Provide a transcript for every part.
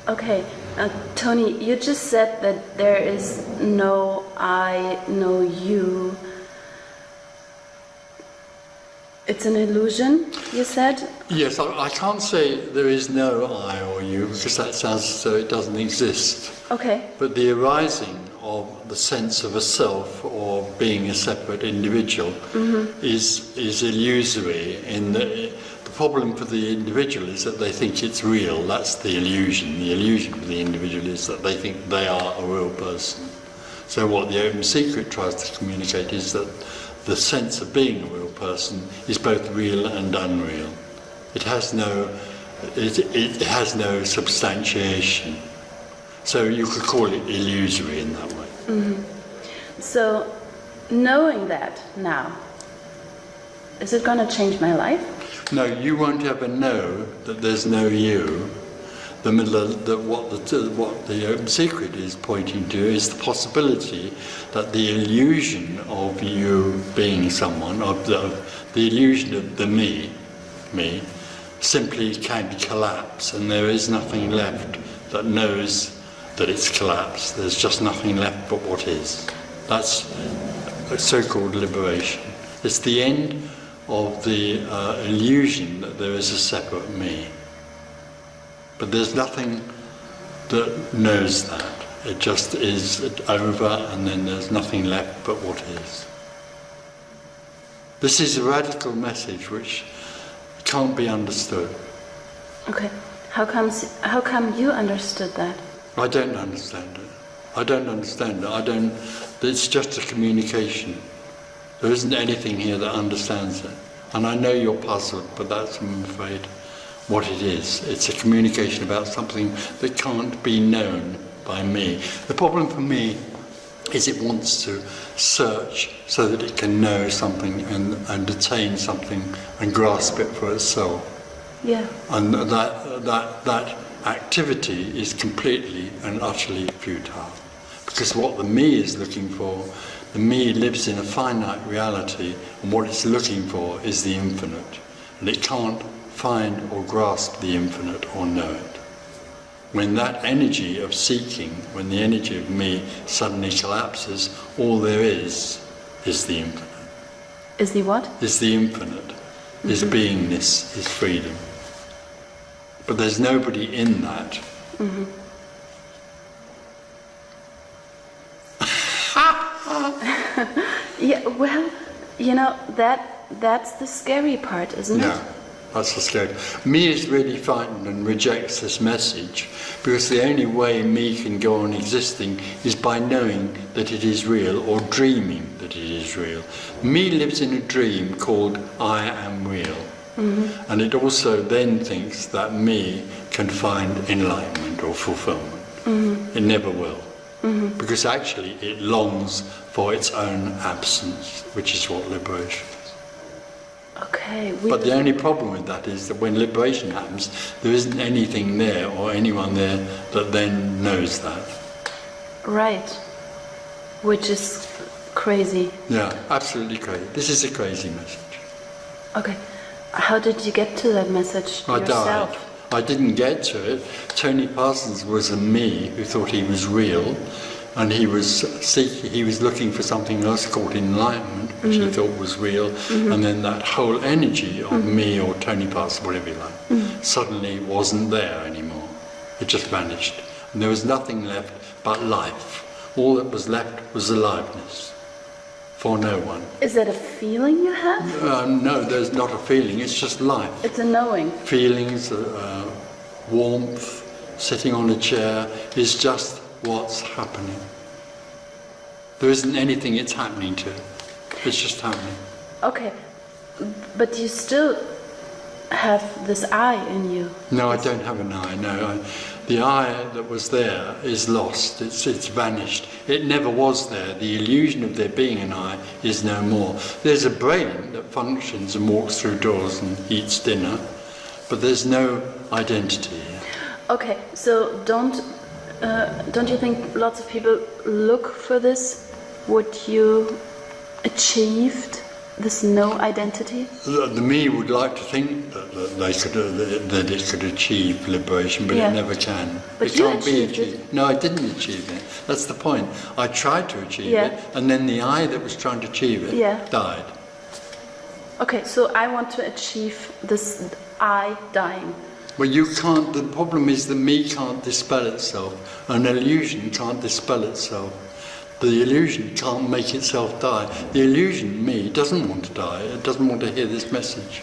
Okay, Tony, you just said that there is no I, no you. It's an illusion, you said? Yes, I can't say there is no I or you, because that sounds as though it doesn't exist. Okay. But the arising of the sense of a self or being a separate individual is illusory. The problem for the individual is that they think it's real. That's the illusion. The illusion for the individual is that they think they are a real person. So what the open secret tries to communicate is that the sense of being a real person is both real and unreal. It has no substantiation. So you could call it illusory in that way. Mm-hmm. So, knowing that now, is it going to change my life? No, you won't ever know that there's no you. What the open secret is pointing to is the possibility that the illusion of you being someone, of the illusion of the me, simply can collapse, and there is nothing left that knows that it's collapsed. There's just nothing left but what is. That's a so-called liberation. It's the end of the illusion that there is a separate me. But there's nothing that knows that. It just is over, and then there's nothing left but what is. This is a radical message which can't be understood. Okay. How come you understood that? I don't understand it. It's just a communication. There isn't anything here that understands it. And I know you're puzzled, but that's, I'm afraid, what it is. It's a communication about something that can't be known by me. The problem for me is it wants to search so that it can know something and attain something and grasp it for itself. Yeah. And that activity is completely and utterly futile. Because what the me is looking for, the me lives in a finite reality, and what it's looking for is the infinite. And it can't find or grasp the infinite or know it. When that energy of seeking, when the energy of me suddenly collapses, all there is the infinite. Is the what? Is the infinite. Is beingness, is freedom. But there's nobody in that. Mm-hmm. Yeah, well, that's the scary part, isn't it? No, that's the scary. Me is really frightened and rejects this message, because the only way me can go on existing is by knowing that it is real, or dreaming that it is real. Me lives in a dream called I am real. Mm-hmm. And it also then thinks that me can find enlightenment or fulfillment. Mm-hmm. It never will. Mm-hmm. Because actually it longs for its own absence, which is what liberation is. Okay. But the only problem with that is that when liberation happens, there isn't anything there or anyone there that then knows that. Right. Which is crazy. Yeah, absolutely crazy. This is a crazy message. Okay. How did you get to that message yourself? Died. I didn't get to it. Tony Paarsonz was a me who thought he was real, and he was looking for something else called enlightenment, which he thought was real, and then that whole energy of me or Tony Paarsonz, whatever you like, suddenly wasn't there anymore. It just vanished. And there was nothing left but life. All that was left was aliveness. For no one. Is that a feeling you have? No, there's not a feeling, it's just life. It's a knowing. Feelings, warmth, sitting on a chair is just what's happening. There isn't anything it's happening to. It's just happening. Okay, but you still have this I in you. No, I don't have an I, no. The I that was there is lost, it's vanished. It never was there. The illusion of there being an I is no more. There's a brain that functions and walks through doors and eats dinner, but there's no identity. Okay, so don't you think lots of people look for this, what you achieved This no identity? The me would like to think that it could achieve liberation, but Yeah. it never can. But it you can't be achieved achieved. it. No, I didn't achieve it. That's the point. I tried to achieve Yeah. it, and then the I that was trying to achieve it Yeah. died. Okay, so I want to achieve this I dying. Well, you can't. The problem is that me can't dispel itself. An illusion can't dispel itself. The illusion can't make itself die. The illusion, me, doesn't want to die. It doesn't want to hear this message.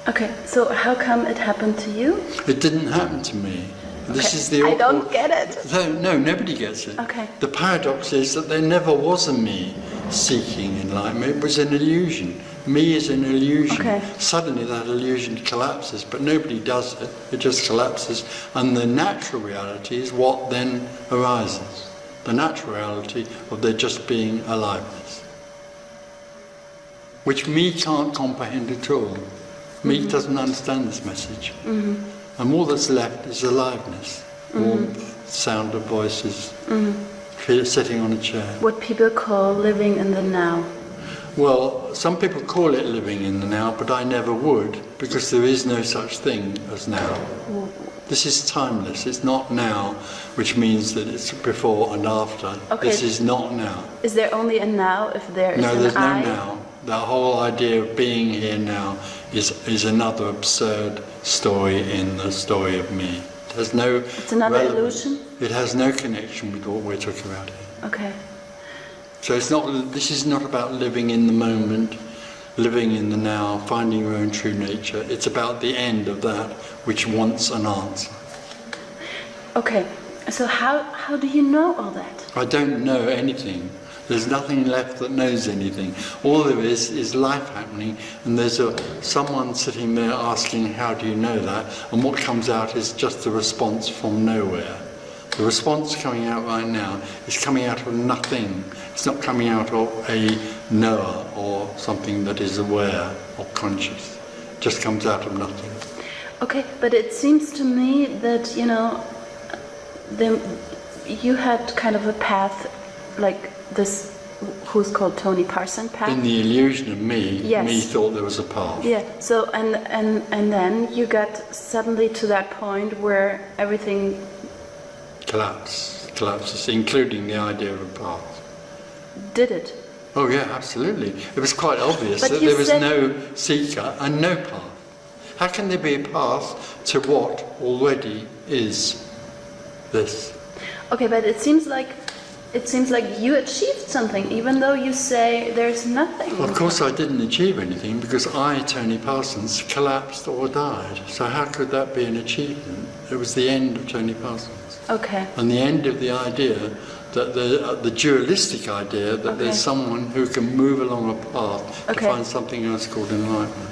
Okay, so how come it happened to you? It didn't happen to me. This Okay, is the I awkward... don't get it. No, nobody gets it. Okay. The paradox is that there never was a me seeking enlightenment. It was an illusion. Me is an illusion. Okay. Suddenly that illusion collapses, but nobody does it. It just collapses. And the natural reality is what then arises. The natural reality of there just being aliveness. Which me can't comprehend at all. Me doesn't understand this message. And all that's left is aliveness. Warmth, sound of voices, sitting on a chair. What people call living in the now. Well, some people call it living in the now, but I never would, because there is no such thing as now. This is timeless. It's not now, which means that it's before and after. Okay. This is not now. Is there only a now if there is No, an there's no I? now. The whole idea of being here now is another absurd story in the story of me. It has no It's another relevance. illusion? It has no connection with what we're talking about here. Okay. So it's not. This is not about living in the moment, living in the now, finding your own true nature. It's about the end of that which wants an answer. Okay, so how do you know all that? I don't know anything. There's nothing left that knows anything. All there is life happening, and there's someone sitting there asking, how do you know that? And what comes out is just a response from nowhere. The response coming out right now is coming out of nothing. It's not coming out of a knower or something that is aware or conscious. It just comes out of nothing. Okay, but it seems to me that, you know, you had kind of a path like this, who's called Tony Parsons path. In the illusion of me, Yes. me thought there was a path. Yeah, so and then you got suddenly to that point where everything Collapses, including the idea of a path. did it. Oh yeah, absolutely. It was quite obvious But that you there was said- no seeker and no path. How can there be a path to what already is this? Okay, but it seems like you achieved something, even though you say there's nothing. Of course I didn't achieve anything because I, Tony Parsons, collapsed or died. So how could that be an achievement? It was the end of Tony Parsons. Okay. And the end of the idea that the dualistic idea that Okay. there's someone who can move along a path Okay. to find something else called enlightenment.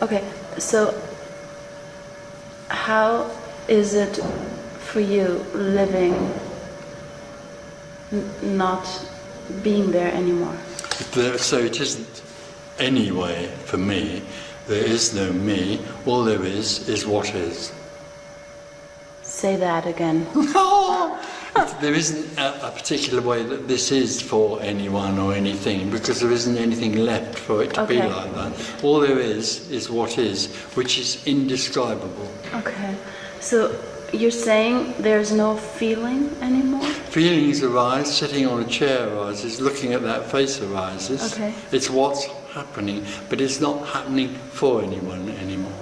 Okay, so how is it for you living, not being there anymore? So it isn't any way for me. There is no me. All there is what is. Say that again. There isn't a particular way that this is for anyone or anything, because there isn't anything left for it to be Okay. like that. All there is what is, which is indescribable. Okay, so you're saying there's no feeling anymore? Feelings arise, sitting on a chair arises, looking at that face arises. Okay. It's what's happening, but it's not happening for anyone anymore.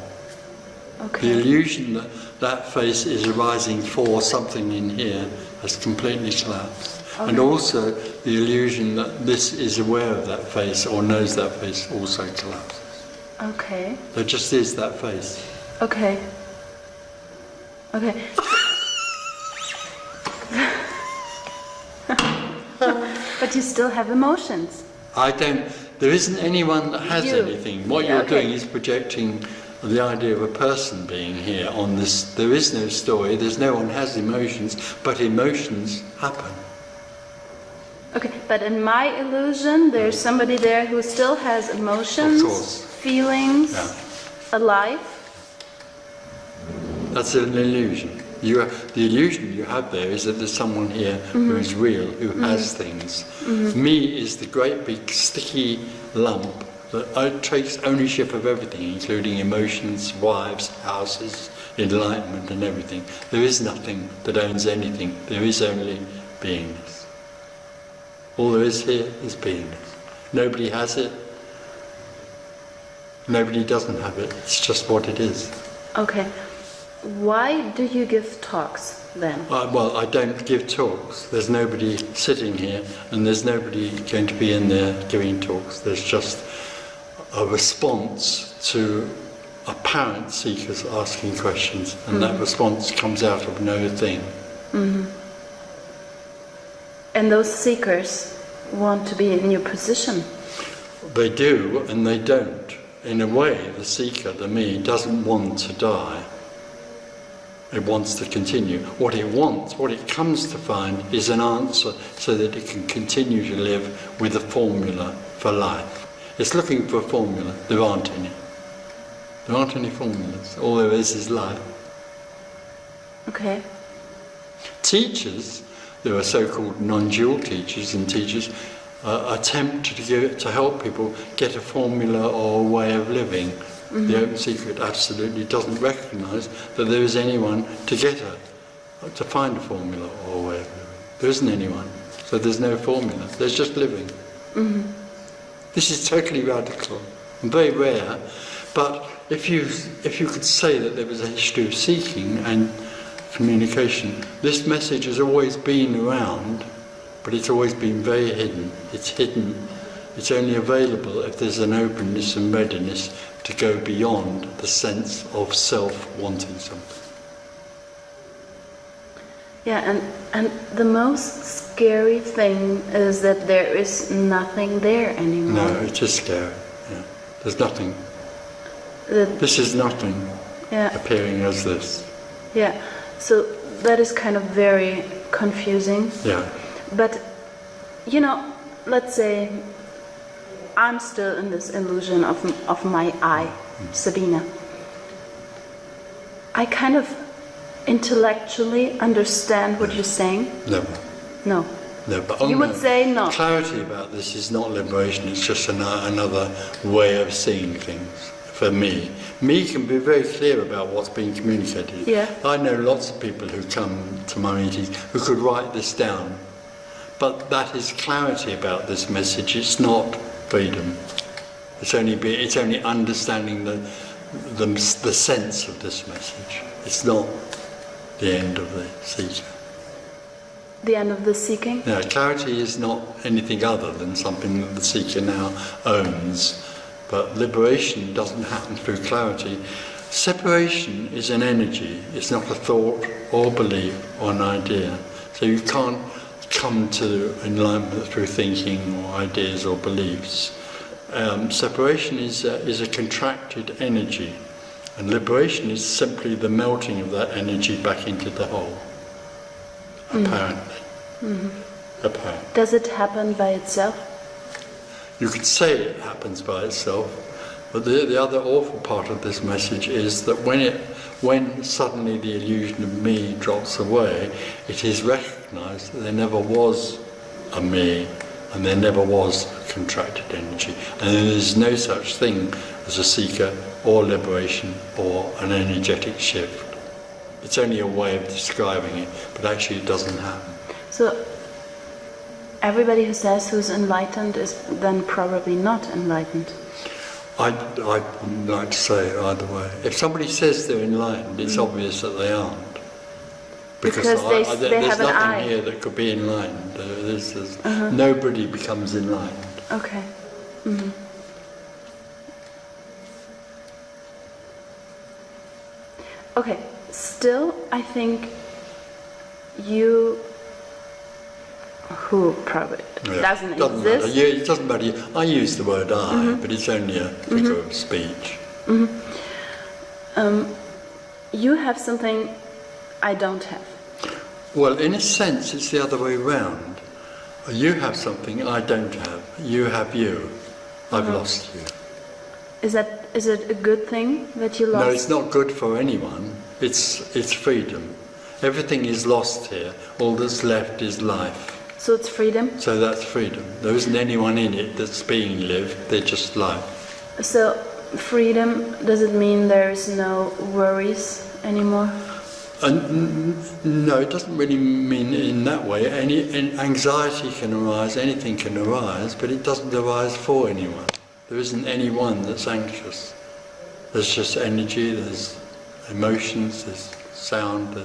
The Okay. illusion that that face is arising for something in here has completely collapsed. Okay. And also the illusion that this is aware of that face or knows that face also collapses. Okay. There just is that face. Okay. Okay. But you still have emotions. There isn't anyone that has You. anything. What Yeah, you're okay. doing is projecting the idea of a person being here on this. There is no story, there's no one has emotions, but emotions happen. Okay, but in my illusion, there's somebody there who still has emotions, Of course. feelings, Yeah. alive. That's an illusion. The illusion you have there is that there's someone here who is real, who has things. Me is the great big sticky lump that takes ownership of everything, including emotions, wives, houses, enlightenment and everything. There is nothing that owns anything. There is only beingness. All there is here is beingness. Nobody has it. Nobody doesn't have it. It's just what it is. Okay. Why do you give talks then? Well, I don't give talks. There's nobody sitting here, and there's nobody going to be in there giving talks. There's just a response to apparent seekers asking questions, and that response comes out of no thing. And those seekers want to be in your position. They do, and they don't. In a way, the seeker, the me, doesn't want to die. It wants to continue. What it wants, what it comes to find, is an answer so that it can continue to live with a formula for life. It's looking for a formula. There aren't any. There aren't any formulas. All there is life. Okay. Teachers, there are so-called non-dual teachers, and teachers attempt to help people get a formula or a way of living. The Open Secret absolutely doesn't recognise that there is anyone to find a formula or a way of living. There isn't anyone, so there's no formula. There's just living. This is totally radical and very rare. But if you could say that there was a history of seeking and communication, this message has always been around, but it's always been very hidden. It's hidden. It's only available if there's an openness and readiness to go beyond the sense of self wanting something. Yeah, and the most scary thing is that there is nothing there anymore. No, it's just scary. Yeah. There's nothing. This is nothing appearing as this. Yeah, so that is kind of very confusing. Yeah. But, let's say I'm still in this illusion of my I, Sabina. I kind of intellectually understand what you're saying. Never. No. No, but you would say no. Clarity about this is not liberation, it's just another way of seeing things. For me can be very clear about what's being communicated. Yeah. I know lots of people who come to my meetings who could write this down, but that is clarity about this message. It's not freedom. It's only understanding the sense of this message. It's not the end of the seeker. The end of the seeking? Yeah, clarity is not anything other than something that the seeker now owns. But liberation doesn't happen through clarity. Separation is an energy. It's not a thought or belief or an idea. So you can't come to enlightenment through thinking or ideas or beliefs. Separation is a contracted energy, and liberation is simply the melting of that energy back into the whole. Apparently. Apparently. Does it happen by itself? You could say it happens by itself, but the other awful part of this message is that when suddenly the illusion of me drops away, it is recognised that there never was a me, and there never was contracted energy, and there is no such thing as a seeker or liberation or an energetic shift. It's only a way of describing it, but actually it doesn't happen. So everybody who says who's enlightened is then probably not enlightened. I wouldn't like to say it either way. If somebody says they're enlightened, it's obvious that they aren't. Because they there's have an nothing eye. here that could be enlightened. Nobody becomes enlightened. Okay. Okay, still I think you, who probably doesn't exist. Matter. It doesn't matter. I use the word I, but it's only a figure of speech. You have something I don't have. Well, in a sense, it's the other way round. You have something I don't have. You have you. I've lost you. Is it a good thing that you lost? No, it's not good for anyone. It's freedom. Everything is lost here. All that's left is life. So it's freedom? So that's freedom. There isn't anyone in it that's being lived. They're just life. So freedom, does it mean there's no worries anymore? No, it doesn't really mean in that way. Anxiety can arise, anything can arise, but it doesn't arise for anyone. There isn't anyone that's anxious. There's just energy, there's emotions, there's sound,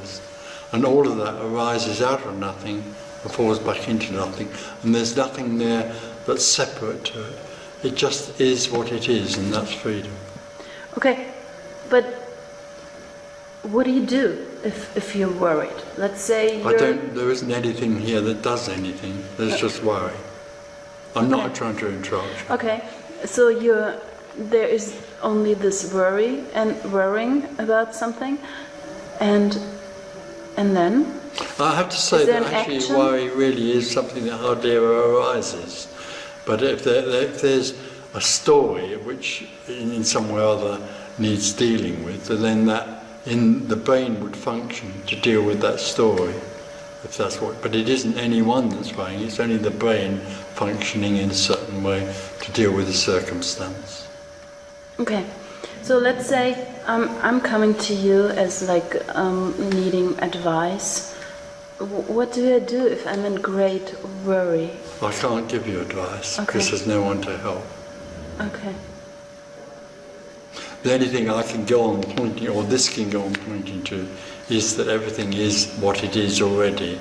and all of that arises out of nothing and falls back into nothing, and there's nothing there that's separate to it. It just is what it is, and that's freedom. Okay, but what do you do if you're worried? Let's say there isn't anything here that does anything. There's just worry. I'm not trying to interrupt you. Okay, so there is only this worry and worrying about something, and then? I have to say that actually action? Worry really is something that hardly ever arises. But if there's a story which in some way or other needs dealing with, then that in the brain would function to deal with that story, if that's what. But it isn't anyone that's worrying, it's only the brain functioning in a certain way to deal with the circumstance. Okay, so let's say I'm coming to you as needing advice. What do I do if I'm in great worry? I can't give you advice because there's no one to help. Okay. The only thing I can go on pointing, or this can go on pointing to, is that everything is what it is already,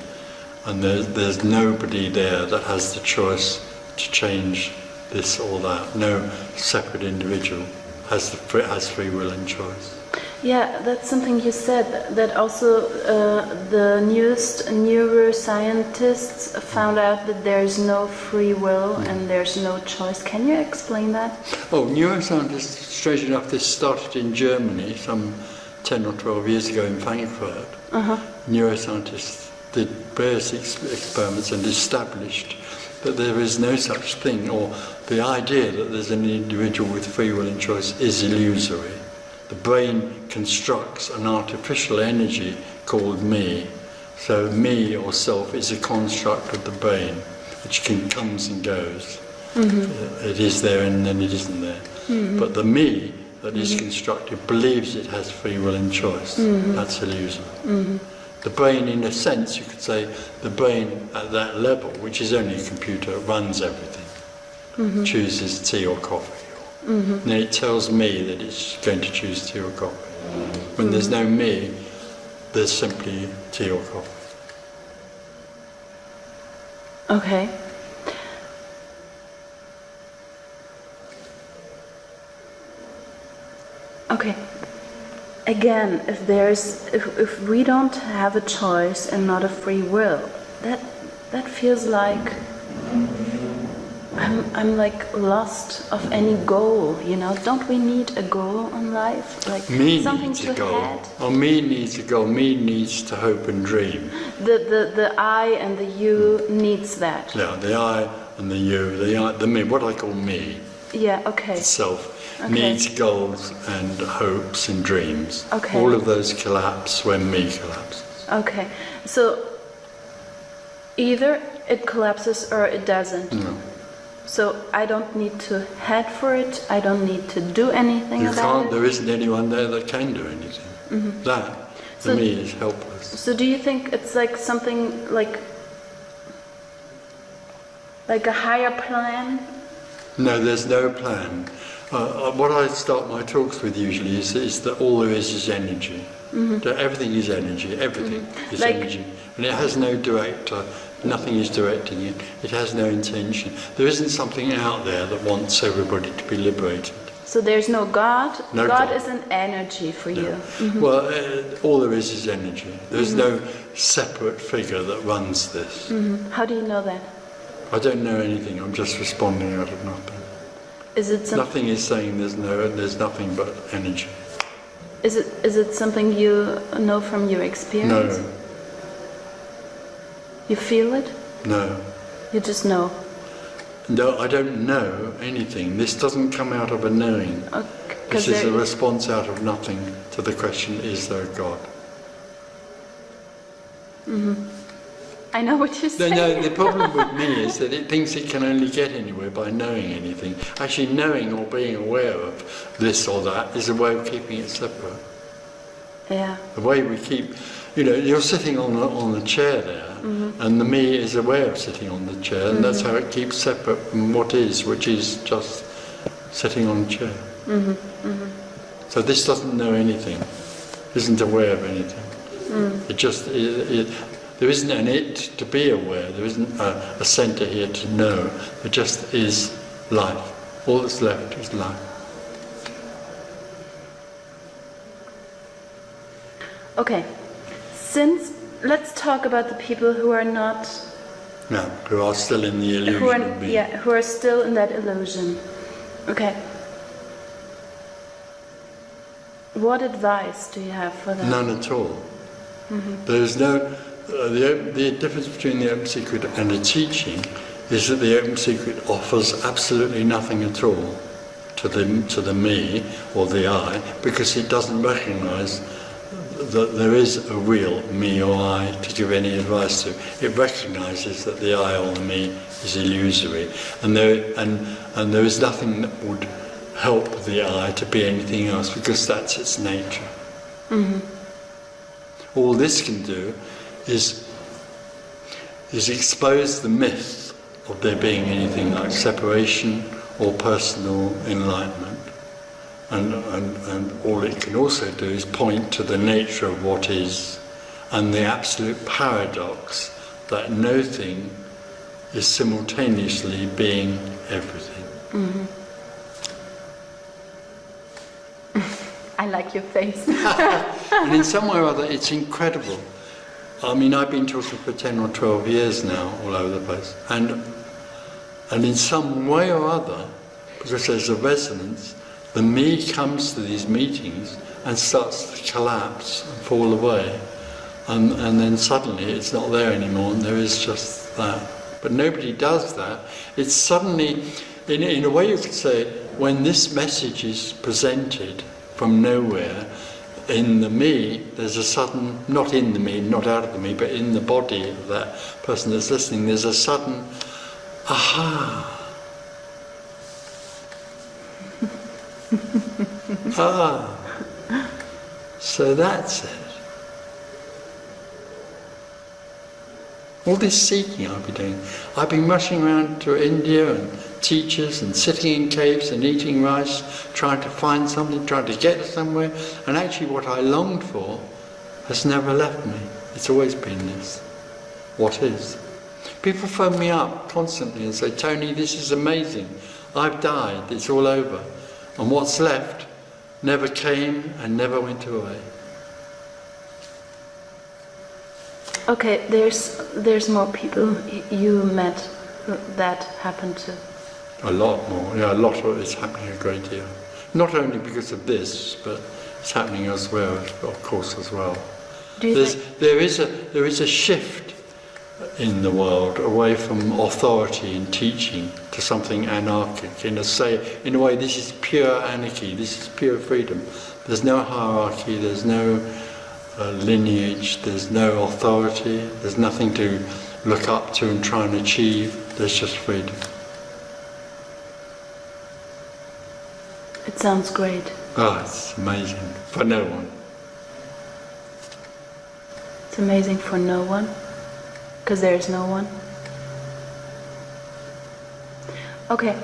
and there's nobody there that has the choice to change this or that. No separate individual has free will and choice. Yeah, that's something you said, that also the newest neuroscientists found out that there's no free will and there's no choice. Can you explain that? Oh, neuroscientists, strange enough, this started in Germany some 10 or 12 years ago in Frankfurt. Neuroscientists did various experiments and established that there is no such thing, or the idea that there's an individual with free will and choice is illusory. The brain constructs an artificial energy called me. So me or self is a construct of the brain, which comes and goes. It is there and then it isn't there. But the me that is constructed believes it has free will and choice. That's illusory. The brain, in a sense, you could say, the brain at that level, which is only a computer, runs everything. Chooses tea or coffee. Then it tells me that it's going to choose tea or coffee. When there's no me, there's simply tea or coffee. Okay. Okay. Again, if we don't have a choice and not a free will, that feels like I'm lost of any goal, Don't we need a goal in life? Me something needs to a goal. head? Or me needs a goal. Me needs to hope and dream. The I and the you needs that. Yeah, the I and the you, the me, what I call me. Yeah, okay. Itself needs goals and hopes and dreams. Okay. All of those collapse when me collapses. Okay, so either it collapses or it doesn't. No. So I don't need to head for it, I don't need to do anything about it? There isn't anyone there that can do anything. That, to me, is helpless. So do you think it's something like a higher plan? No, there's no plan. What I start my talks with usually is that all there is energy. That everything is energy, everything is energy. And it has no director. Nothing is directing it. It has no intention. There isn't something out there that wants everybody to be liberated. So there's no God? No God is an energy for you. Well, all there is energy. There's no separate figure that runs this. How do you know that? I don't know anything. I'm just responding out of nothing. Is it nothing is saying there's nothing but energy. Is it something you know from your experience? No. You feel it? No. You just know? No, I don't know anything. This doesn't come out of a knowing. This is a response out of nothing to the question, is there a God? I know what you're saying. No, the problem with me is that it thinks it can only get anywhere by knowing anything. Actually, knowing or being aware of this or that is a way of keeping it separate. Yeah. The way we keep, you're sitting on the chair there, and the me is aware of sitting on the chair, and that's how it keeps separate from what is, which is just sitting on the chair. So this doesn't know anything, isn't aware of anything. It just, there isn't an it to be aware, there isn't a centre here to know, there just is life. All that's left is life. Okay, let's talk about the people who are not... No, who are still in the illusion of being. Yeah, who are still in that illusion. Okay. What advice do you have for them? None at all. There's no... the difference between the open secret and a teaching is that the open secret offers absolutely nothing at all to the me or the I, because it doesn't recognise that there is a real me or I to give any advice to. It recognises that the I or the me is illusory, and there is nothing that would help the I to be anything else, because that's its nature. All this can do is expose the myth of there being anything like separation or personal enlightenment. And all it can also do is point to the nature of what is, and the absolute paradox that no thing is simultaneously being everything. I like your face. And in some way or other, it's incredible. I mean, I've been talking for 10 or 12 years now, all over the place, and in some way or other, because there's a resonance, the me comes to these meetings and starts to collapse and fall away, and then suddenly it's not there anymore, and there is just that. But nobody does that. It's suddenly, in a way you could say, when this message is presented from nowhere, in the me, there's a sudden, not in the me, not out of the me, but in the body of that person that's listening, there's a sudden, aha. So that's it. All this seeking I've been doing. I've been rushing around to India and teachers and sitting in caves and eating rice, trying to find something, trying to get somewhere, and actually what I longed for has never left me. It's always been this. What is? People phone me up constantly and say, Tony, this is amazing. I've died, it's all over. And what's left never came and never went away. Okay, there's more people you met that happened to. A lot more, yeah, a lot of it's happening a great deal. Not only because of this, but it's happening elsewhere, of course, as well. There is a shift in the world away from authority and teaching to something anarchic. In a way, this is pure anarchy. This is pure freedom. There's no hierarchy. There's no lineage. There's no authority. There's nothing to look up to and try and achieve. There's just freedom. It sounds great. Oh, it's amazing for no one. It's amazing for no one, because there is no one. Okay,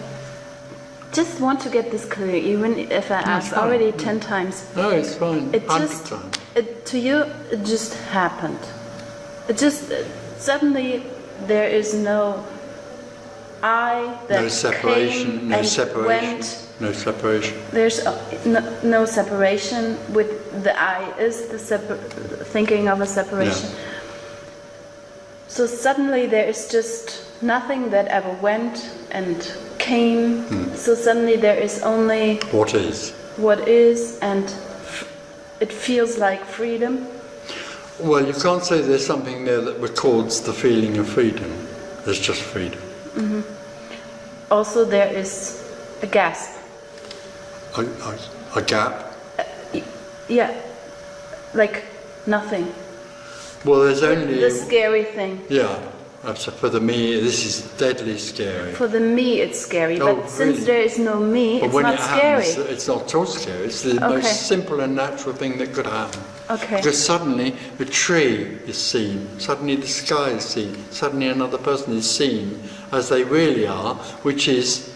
just want to get this clear, even if I asked already 10 times. No, it's fine. To you, it just happened. It just, suddenly there is no I that no separation, came no and separation. Went. No separation. There's no separation. With the I is the thinking of a separation. Yeah. So suddenly there is just nothing that ever went and came. So suddenly there is only what is. What is, and it feels like freedom. Well, you can't say there's something there that records the feeling of freedom. There's just freedom. Also, there is a gasp. A gap? Yeah, like nothing. Well, there's only the scary thing. Yeah. For the me, this is deadly scary. For the me, it's scary, Oh, but since there is no me, it's when not it scary. happens, it's not at all scary. It's the most simple and natural thing that could happen. Okay. Because suddenly a tree is seen, suddenly the sky is seen, suddenly another person is seen as they really are, which is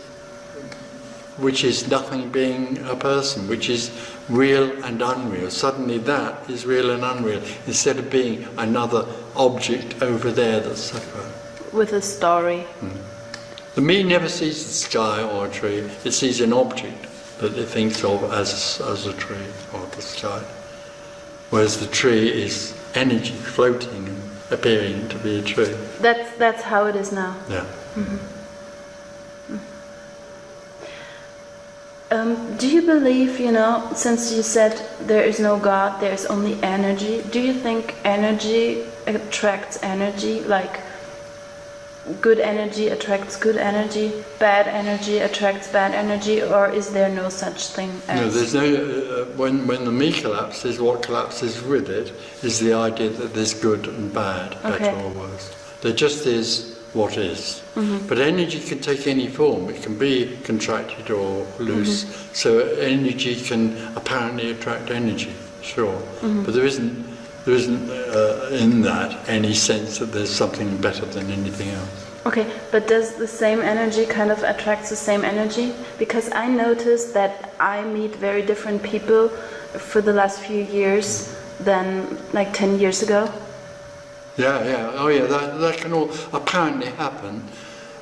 nothing being a person, which is real and unreal. Suddenly that is real and unreal, instead of being another object over there that's separate. With a story. The me never sees the sky or a tree, it sees an object that it thinks of as a tree or the sky. Whereas the tree is energy floating and appearing to be a tree. That's how it is now. Yeah. Do you believe, since you said there is no God, there is only energy, do you think energy attracts energy, like good energy attracts good energy, bad energy attracts bad energy, or is there no such thing as... No, there's no... when the me collapses, what collapses with it is the idea that there's good and bad, better or worse. There just is what is. But energy can take any form. It can be contracted or loose. So energy can apparently attract energy, sure. But there isn't in that any sense that there's something better than anything else. Okay, but does the same energy kind of attract the same energy? Because I noticed that I meet very different people for the last few years than like 10 years ago. Yeah. Oh yeah, that can all apparently happen.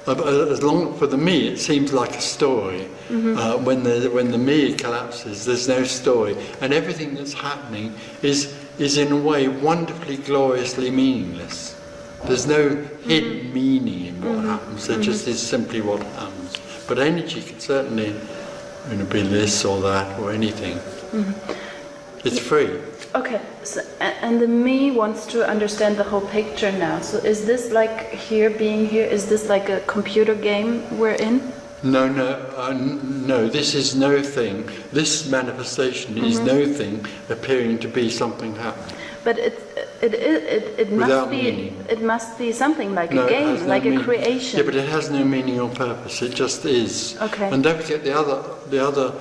As long for the me, it seems like a story. When the me collapses, there's no story, and everything that's happening is in a way wonderfully, gloriously meaningless. There's no hidden meaning in what happens. There just is simply what happens. But energy can certainly, be this or that or anything. It's free. Okay, so, and the me wants to understand the whole picture now. So is this like being here, is this like a computer game we're in? No, this is no thing. This manifestation is no thing appearing to be something happening. But it must be meaning. It must be something like a game, like a creation. Yeah, but it has no meaning or purpose. It just is. Okay. And don't forget the other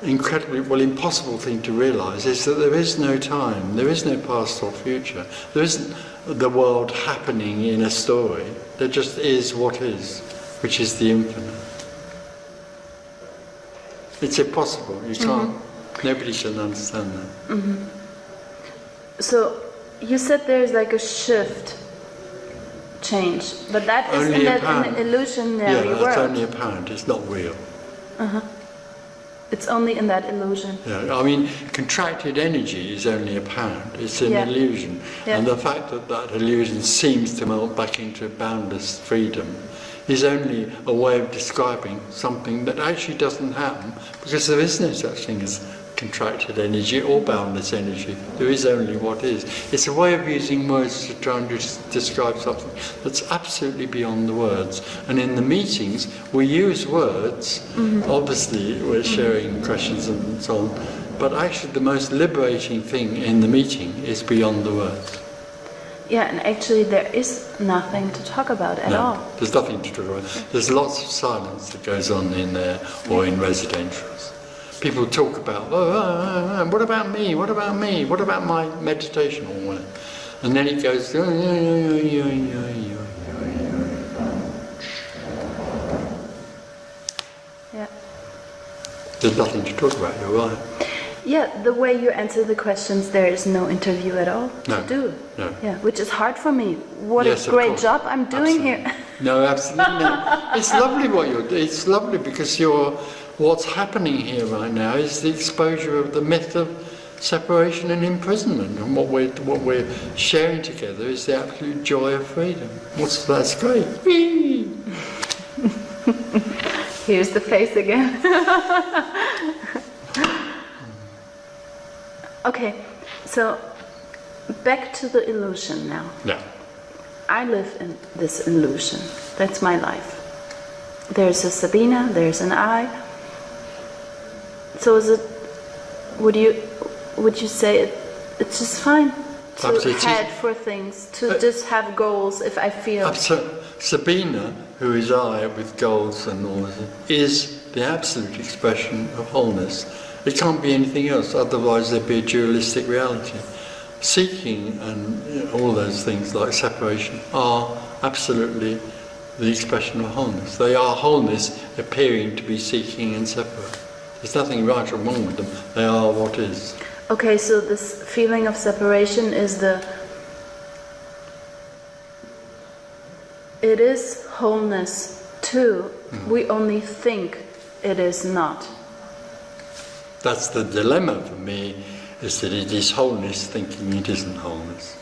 incredibly impossible thing to realise is that there is no time, there is no past or future, there isn't the world happening in a story, there just is what is, which is the infinite. It's impossible, you can't, nobody can understand that. So you said there's like a shift, change, but that is in an illusionary world. Yeah, it's only apparent, it's not real. It's only in that illusion. Yeah, I mean, contracted energy is only apparent. It's an illusion. Yeah. And the fact that illusion seems to melt back into boundless freedom is only a way of describing something that actually doesn't happen, because there is no such thing as contracted energy or boundless energy. There is only what is. It's a way of using words to try and describe something that's absolutely beyond the words. And in the meetings, we use words. Obviously, we're sharing questions and so on. But actually, the most liberating thing in the meeting is beyond the words. Yeah, and actually, there is nothing to talk about at all. There's nothing to talk about. There's lots of silence that goes on in there or in residentials. People talk about, what about me? What about me? What about my meditation? Or whatever. And then it goes, yeah. There's nothing to talk about, you're right. Yeah, the way you answer the questions, there is no interview at all to do. No. Yeah, which is hard for me. What a great job I'm doing here. No, absolutely not. It's lovely what you're doing. It's lovely because what's happening here right now is the exposure of the myth of separation and imprisonment, and what we're sharing together is the absolute joy of freedom. That's great. Here's the face again. Okay, so back to the illusion now. Yeah. I live in this illusion. That's my life. There's a Sabina, there's an I. So would you say it's just fine? to head for things, to just have goals if I feel. Sabina, who is I with goals and all this, is the absolute expression of wholeness. It can't be anything else, otherwise there'd be a dualistic reality. Seeking and all those things like separation are absolutely the expression of wholeness. They are wholeness appearing to be seeking and separate. There's nothing right or wrong with them. They are what is. Okay, so this feeling of separation is it is wholeness too. We only think it is not. That's the dilemma for me, is that it is wholeness thinking it isn't wholeness.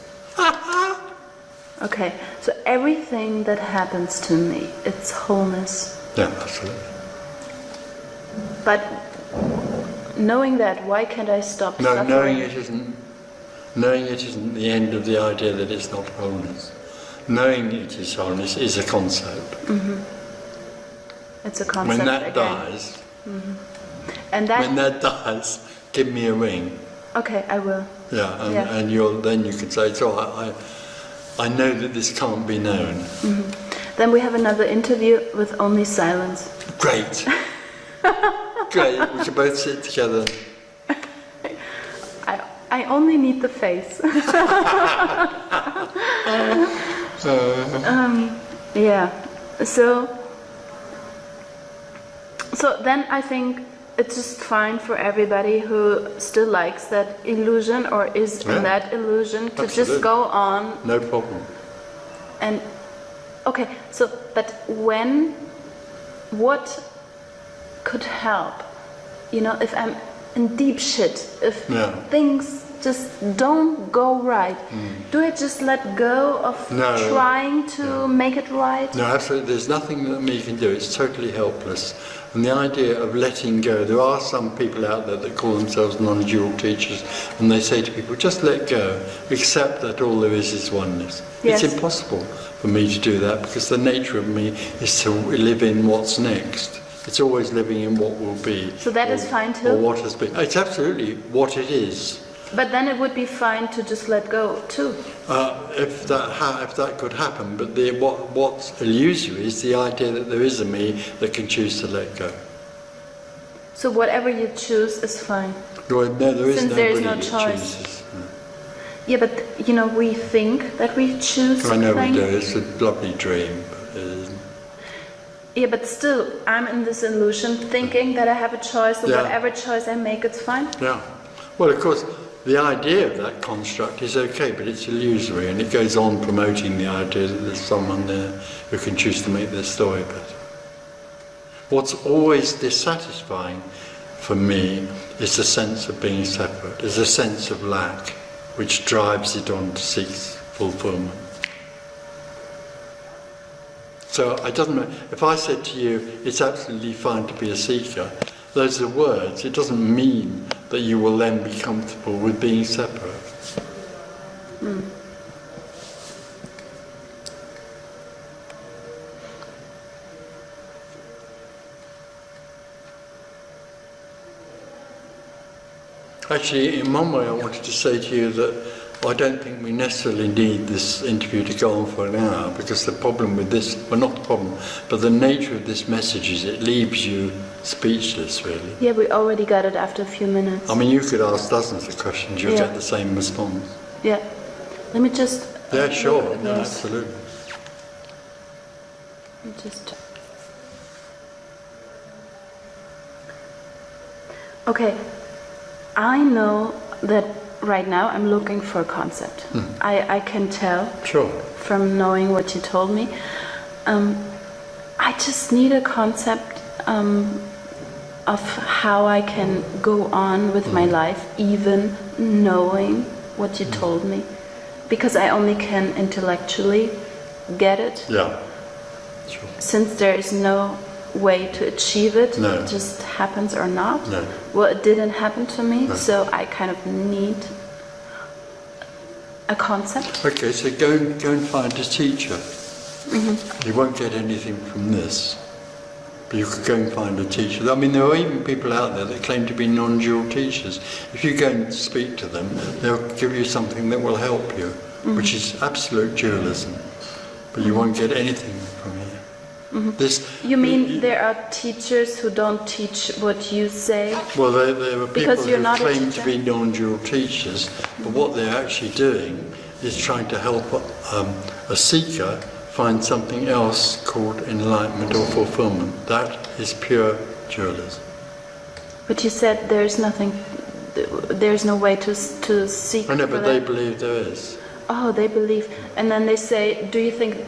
Okay, so everything that happens to me, it's wholeness. Yeah, absolutely. But knowing that, why can't I stop suffering? Knowing it isn't the end of the idea that it's not wholeness. Knowing it is wholeness is a concept. Mm-hmm. It's a concept. When that dies, and when that dies, give me a ring. Okay, I will. Yeah, and then you can say, so I know that this can't be known. Mm-hmm. Then we have another interview with only silence. Great. Great, we should both sit together. I only need the face. Yeah. So then I think it's just fine for everybody who still likes that illusion or is in that illusion to just go on. No problem. And okay, so but what could help? You know, if I'm in deep shit, if things just don't go right, do I just let go of trying to make it right? No, absolutely. There's nothing that me can do. It's totally helpless. And the idea of letting go, there are some people out there that call themselves non-dual teachers, and they say to people, just let go, accept that all there is oneness. Yes. It's impossible for me to do that, because the nature of me is to live in what's next. It's always living in what will be. So that is fine too? Or what has been. It's absolutely what it is. But then it would be fine to just let go too. If that could happen, but what's illusory is the idea that there is a me that can choose to let go. So whatever you choose is fine. Well, no, there is Since there is no that choice. chooses. No. Yeah, but you know, we think that we choose. I know something. we do. It's a lovely dream, but it isn't. Yeah, but still, I'm in this illusion, thinking that I have a choice, and whatever choice I make, it's fine. Yeah. Well, of course, the idea of that construct is okay, but it's illusory, and it goes on promoting the idea that there's someone there who can choose to make their story better. What's always dissatisfying for me is the sense of being separate, is a sense of lack, which drives it on to seek fulfillment. So it doesn't matter. If I said to you, it's absolutely fine to be a seeker, those are words. It doesn't mean that you will then be comfortable with being separate. Actually, in one way I wanted to say to you that I don't think we necessarily need this interview to go on for an hour, because the problem with this, well, not the problem, but the nature of this message is it leaves you speechless, really. Yeah, we already got it after a few minutes. I mean, you could ask dozens of questions, you'll get the same response. Yeah. Let me just... Yeah, sure. No, absolutely. Let me just... Okay. I know that right now I'm looking for a concept. I can tell from knowing what you told me. I just need a concept of how I can go on with my life, even knowing what you told me. Because I only can intellectually get it. Yeah, sure. Since there is no way to achieve it, it just happens or not. Well, it didn't happen to me, so I kind of need a concept. Okay, so go and find a teacher. You won't get anything from this, You could go and find a teacher. I mean, there are even people out there that claim to be non-dual teachers. If you go and speak to them, they'll give you something that will help you, which is absolute dualism. But you won't get anything from here. You mean there are teachers who don't teach what you say? Well, there are people Because you're who not a claim teacher? to be non-dual teachers, but what they're actually doing is trying to help a seeker find something else called enlightenment or fulfillment. That is pure dualism. But you said there's nothing, there's no way to seek. I know, but for they that. believe there is. Oh, they believe. And then they say, do you think,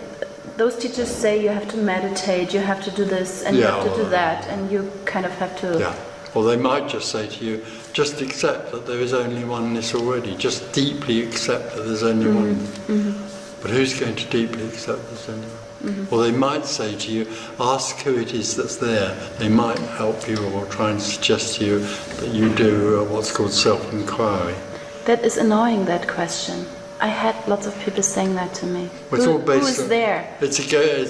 those teachers say you have to meditate, you have to do this, and you have to do that, and you kind of have to... Yeah. Or they might just say to you, just accept that there is only oneness already. Just deeply accept that there's only oneness. But who's going to deeply accept there's only one? Or they might say to you, ask who it is that's there. They might help you or try and suggest to you that you do what's called self-inquiry. That is annoying, that question. I had lots of people saying that to me. Well, it's all based who is on, there? It's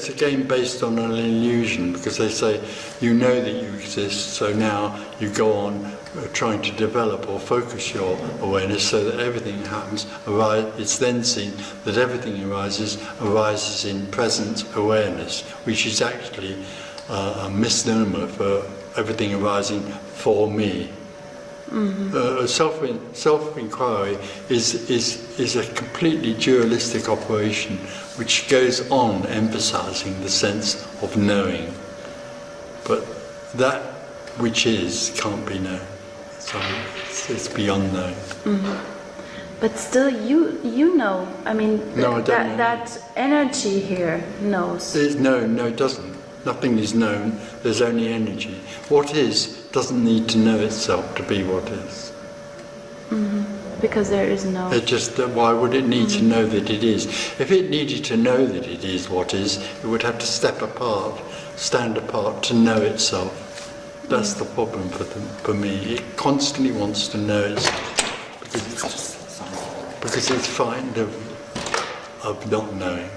a game based on an illusion, because they say you know that you exist, so now you go on trying to develop or focus your awareness so that everything happens. It's then seen that everything arises in present awareness, which is actually a misnomer for everything arising for me. Self-inquiry is a completely dualistic operation which goes on emphasizing the sense of knowing. But that which is can't be known. So it's beyond knowing. But still, you know. I mean, No, I don't know. that energy here knows. No, it doesn't. Nothing is known. There's only energy. What is doesn't need to know itself to be what is. Because there is no... It just, why would it need to know that it is? If it needed to know that it is what is, it would have to stand apart to know itself. That's the problem for me. It constantly wants to know itself because it's frightened of not knowing.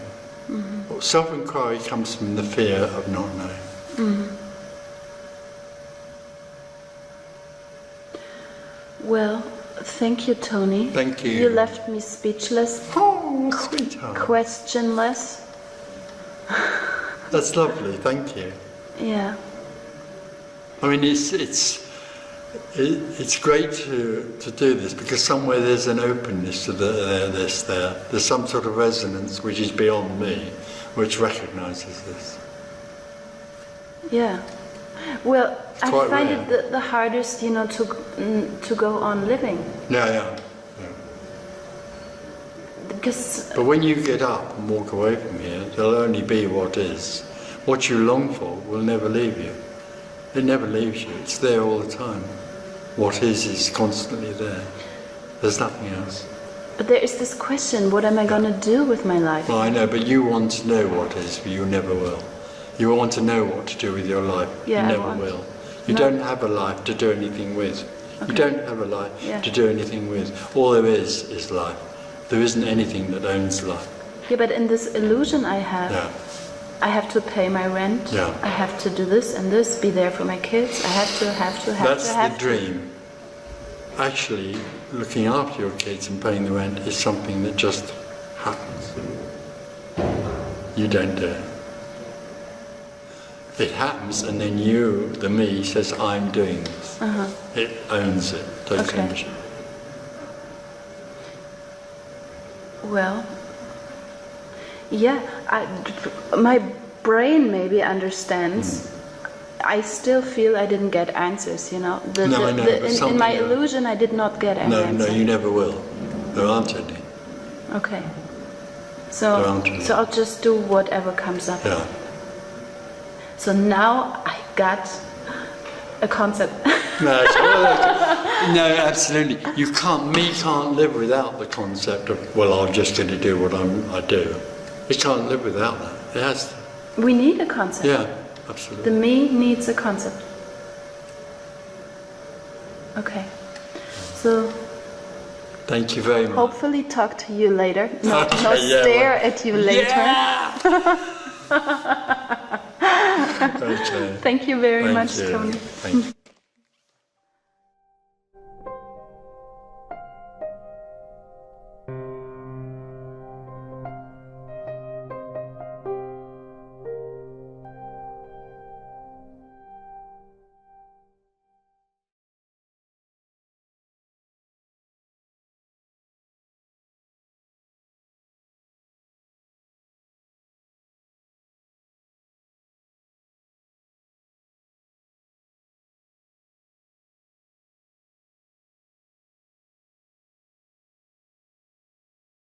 Self-inquiry comes from the fear of not knowing. Well, thank you, Tony. Thank you. You left me speechless. Oh, sweetheart. Questionless. That's lovely. Thank you. Yeah. I mean, it's great to do this because somewhere there's an openness to this there. There's some sort of resonance which is beyond me, which recognises this. Yeah. Well, I find it the hardest, to go on living. Yeah. But when you get up and walk away from here, there'll only be what is. What you long for will never leave you. It never leaves you. It's there all the time. What is constantly there. There's nothing else. But there is this question, what am I going to do with my life? Well, I know, but you want to know what is, but you never will. You want to know what to do with your life. Yeah, you never will. You don't have a life to do anything with. Okay. You don't have a life to do anything with. All there is life. There isn't anything that owns life. Yeah, but in this illusion I have, I have to pay my rent, I have to do this and this, be there for my kids, I have to. That's the dream. Actually, looking after your kids and paying the rent is something that just happens. You don't do it. It happens, and then you, the me, says, I'm doing this. It owns it, takes ownership. Well, yeah, my brain maybe understands. I still feel I didn't get answers, I know. In my illusion, I did not get any answers. No, you never will. There aren't any. Okay. So I'll just do whatever comes up. Yeah. So now I got a concept. No, absolutely. Me can't live without the concept of, well, I'm just going to do what I do. It can't live without that. It has to. We need a concept. Yeah, absolutely. The me needs a concept. Okay. So... Thank you very much. Hopefully talk to you later. No, stare at you later. Yeah! Okay. Thank you very Thank much, you. Tony. Thank you.